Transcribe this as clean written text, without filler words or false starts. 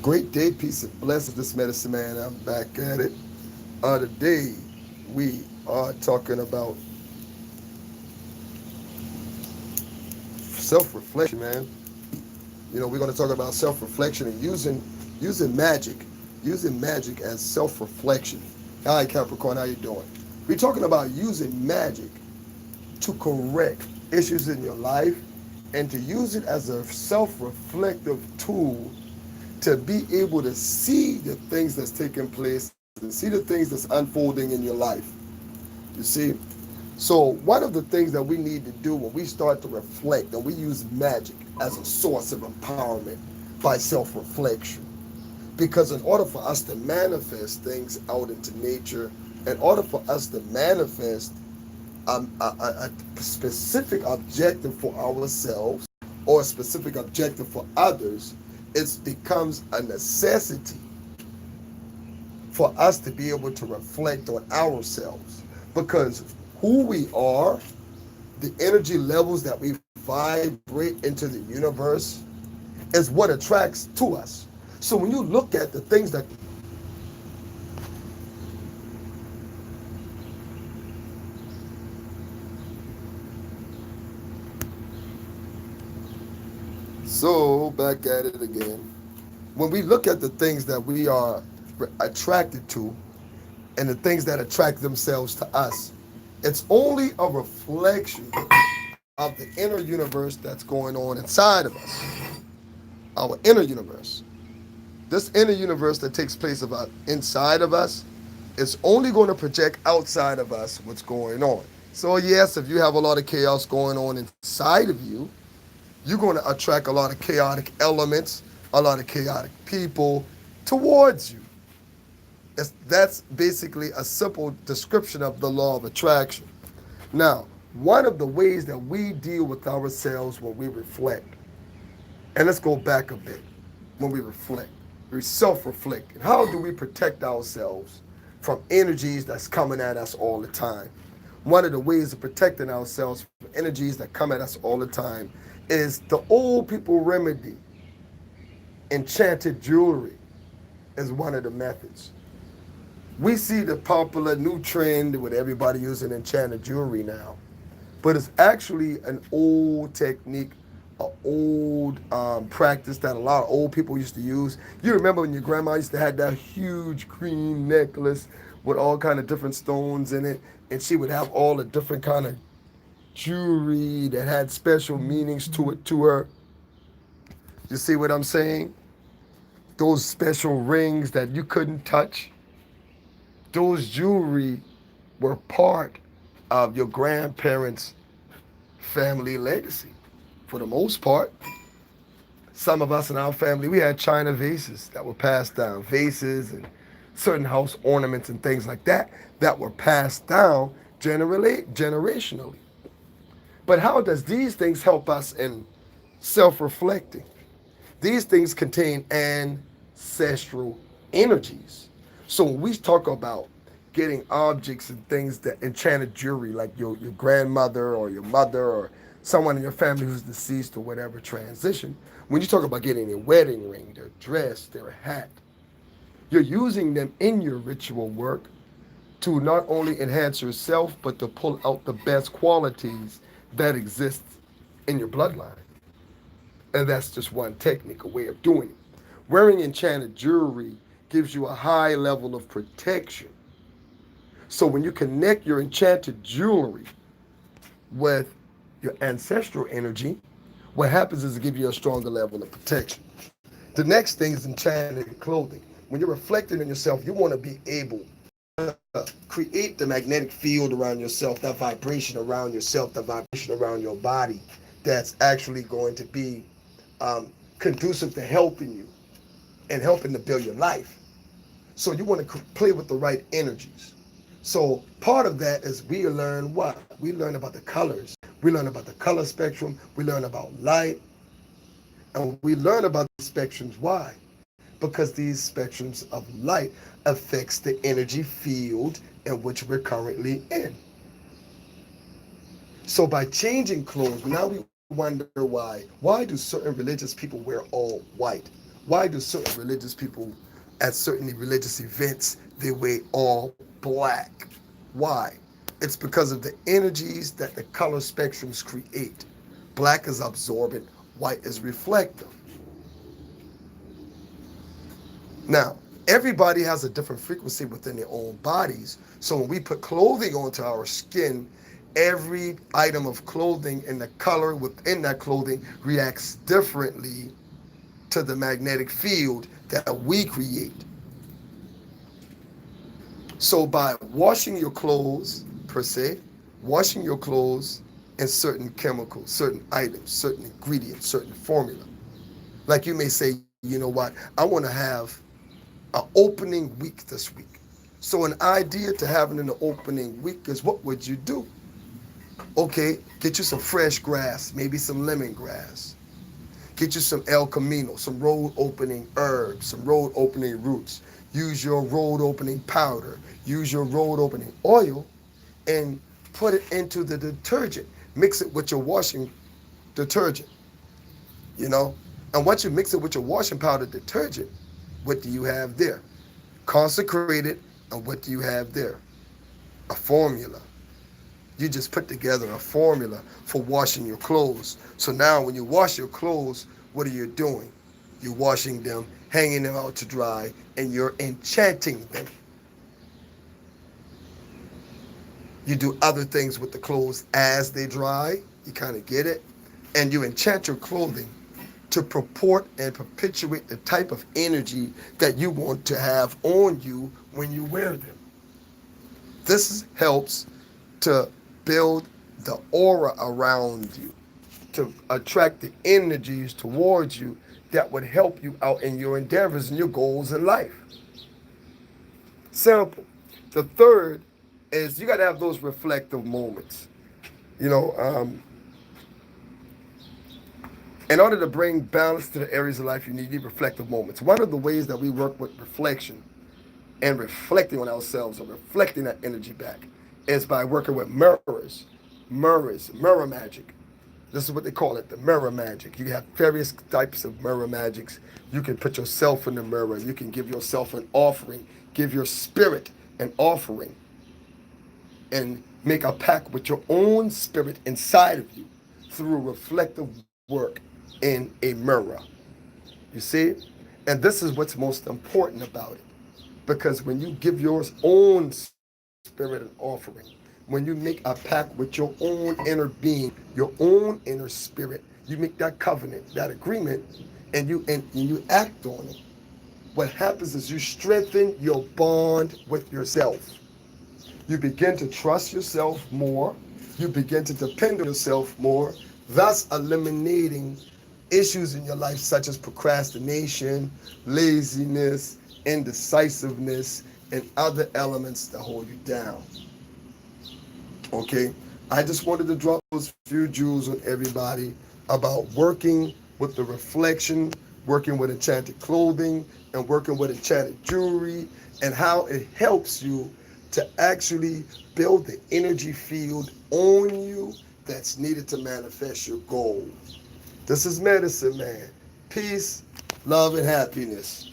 Great day, peace and blessings. This medicine man, I'm back at it. Today we are talking about self-reflection, man. We're going to talk about self-reflection and using magic as self-reflection. All right, Capricorn, how you doing? We're talking about using magic to correct issues in your life and to use it as a self-reflective tool to be able to see the things that's taking place and see the things that's unfolding in your life. You see? So one of the things that we need to do when we start to reflect, and we use magic as a source of empowerment by self-reflection. Because in order for us to manifest things out into nature, in order for us to manifest a specific objective for ourselves or a specific objective for others, it becomes a necessity for us to be able to reflect on ourselves. Because who we are, the energy levels that we vibrate into the universe, is what attracts to us. So when you look at the things that So back at it again. When we look at the things that we are attracted to and the things that attract themselves to us, it's only a reflection of the inner universe that's going on inside of us. Our inner universe. This inner universe that takes place about inside of us is only going to project outside of us what's going on. So yes, if you have a lot of chaos going on inside of you, you're going to attract a lot of chaotic elements, a lot of chaotic people towards you. That's basically a simple description of the law of attraction. Now, one of the ways that we deal with ourselves when we reflect, and let's go back a bit, when we reflect, we self-reflect. And how do we protect ourselves from energies that's coming at us all the time? One of the ways of protecting ourselves from energies that come at us all the time is the old people remedy. Enchanted jewelry is one of the methods. We see the popular new trend with everybody using enchanted jewelry now, but it's actually an old technique, an old practice that a lot of old people used to use. You remember when your grandma used to have that huge green necklace with all kind of different stones in it, and she would have all the different kind of jewelry that had special meanings to her. You see what I'm saying? Those special rings that you couldn't touch, those jewelry were part of your grandparents' family legacy. For the most part, some of us in our family, we had china vases that were passed down, vases and certain house ornaments and things like that were passed down generationally. But how does these things help us in self-reflecting? These things contain ancestral energies. So when we talk about getting objects and things that enchanted jewelry, like your grandmother or your mother or someone in your family who's deceased or whatever transition, when you talk about getting a wedding ring, their dress, their hat, you're using them in your ritual work to not only enhance yourself, but to pull out the best qualities that exist in your bloodline. And that's just one technique, a way of doing it. Wearing enchanted jewelry gives you a high level of protection. So when you connect your enchanted jewelry with your ancestral energy, what happens is it gives you a stronger level of protection. The next thing is enchanted clothing. When you're reflecting on yourself, you want to be able to create the magnetic field around yourself, that vibration around yourself, that vibration around your body that's actually going to be conducive to helping you and helping to build your life. So you want to play with the right energies. So part of that is we learn what? We learn about the colors. We learn about the color spectrum. We learn about light. And we learn about these spectrums. Why? Because these spectrums of light affects the energy field in which we're currently in. So by changing clothes, now we wonder why. Why do certain religious people wear all white? Why do certain religious people at certain religious events they wear all black? Why? It's because of the energies that the color spectrums create. Black is absorbent, white is reflective. Now, everybody has a different frequency within their own bodies. So when we put clothing onto our skin, every item of clothing and the color within that clothing reacts differently to the magnetic field that we create. So by washing your clothes, per se, washing your clothes and certain chemicals, certain items, certain ingredients, certain formula. Like you may say, you know what, I want to have an opening week this week. So an idea to having an opening week is, what would you do? Okay, get you some fresh grass, maybe some lemongrass. Get you some El Camino, some road opening herbs, some road opening roots. Use your road opening powder. Use your road opening oil and put it into the detergent. Mix it with your washing detergent, you know? And once you mix it with your washing powder detergent, what do you have there? Consecrated, and what do you have there? A formula. You just put together a formula for washing your clothes. So now when you wash your clothes, what are you doing? You're washing them, hanging them out to dry, and you're enchanting them. You do other things with the clothes as they dry. You kind of get it. And you enchant your clothing to purport and perpetuate the type of energy that you want to have on you when you wear them. This helps to build the aura around you, to attract the energies towards you that would help you out in your endeavors and your goals in life. Simple. The third is you got to have those reflective moments. You know, in order to bring balance to the areas of life, you need reflective moments. One of the ways that we work with reflection and reflecting on ourselves or reflecting that energy back is by working with mirrors, mirror magic. This is what they call it, the mirror magic. You have various types of mirror magics. You can put yourself in the mirror. You can give yourself an offering, give your spirit an offering, and make a pact with your own spirit inside of you through reflective work in a mirror. You see? And this is what's most important about it. Because when you give your own spirit an offering, when you make a pact with your own inner being, your own inner spirit, you make that covenant, that agreement, and you act on it. What happens is you strengthen your bond with yourself. You begin to trust yourself more. You begin to depend on yourself more, thus eliminating issues in your life such as procrastination, laziness, indecisiveness, and other elements that hold you down. Okay? I just wanted to drop those few jewels on everybody about working with the reflection, working with enchanted clothing, and working with enchanted jewelry, and how it helps you to actually build the energy field on you that's needed to manifest your goal. This is Medicine Man. Peace, love, and happiness.